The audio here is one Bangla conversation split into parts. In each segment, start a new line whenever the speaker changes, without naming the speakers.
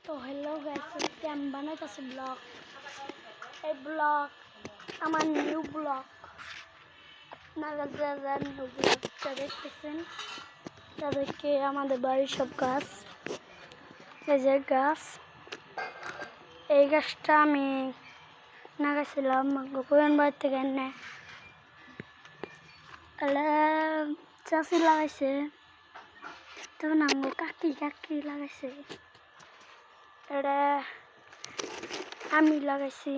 তো হ্যালো গাইস, আজকে আমি বানাইতেছি ব্লগ। এই ব্লগ আমার নিউ ব্লগ। আপনারা যারা নিউ ব্লগটা দেখতেছেন তাদেরকে আমাদের বাড়ির সব গাছ, এই যে গাছ, এই গাছটা আমি লাগাইছিলাম পুরান বাড়ি থেকে এনে। চাষি লাগাইছে, তখন আমার কাকি লাগাইছে, এটা আমি লাগাইছি।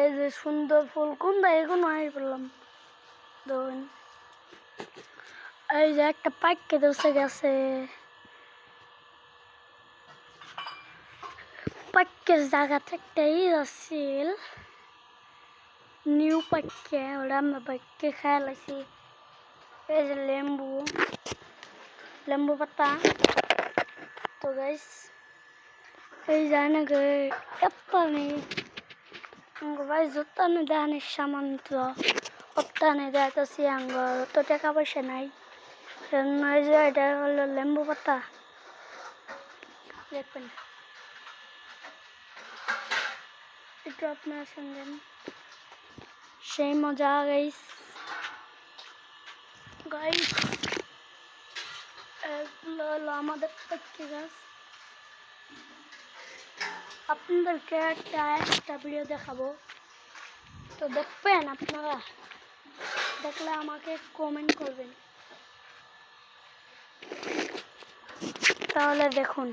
এই যে সুন্দর ফুল কোনটা এখন আই বললাম ধরুন, এই যে একটা পাইকে দোষে গেছে, পাইকের জায়গা থেকে আসছিল নিউ পাইকে, ওরা আমরা পাইকে খাই লাইছি। এই যে লেম্বু পাতা। তো গাইস এই জানে গে এত্তানি ভাই জোতানি দানের সামান তো অত্তানি দেখাচ্ছি আঙ্গ তো টাকা পয়সা নাই, এই যে এটা হলো লেম্বু পাতা, দেখবেন একটু আপনারা শুনবেন, সেই মজা গাইস। গাইস এগুলো হলো আমাদের পাইকে গাছ। আপনাদেরকে একটা ভিডিও দেখাবো, তো দেখবেন আপনারা, দেখলে আমাকে কমেন্ট করবেন, তাহলে দেখুন।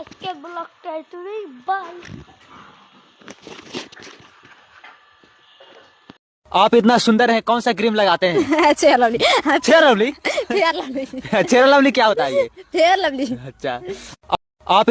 আজকে ব্লগটা এতই, বাই।
आप इतना सुंदर है, कौन सा क्रीम लगाते हैं?
Fair lovely.
Fair lovely.
Fair lovely.
Fair lovely क्या होता है ये?
Fair lovely.
अच्छा, आप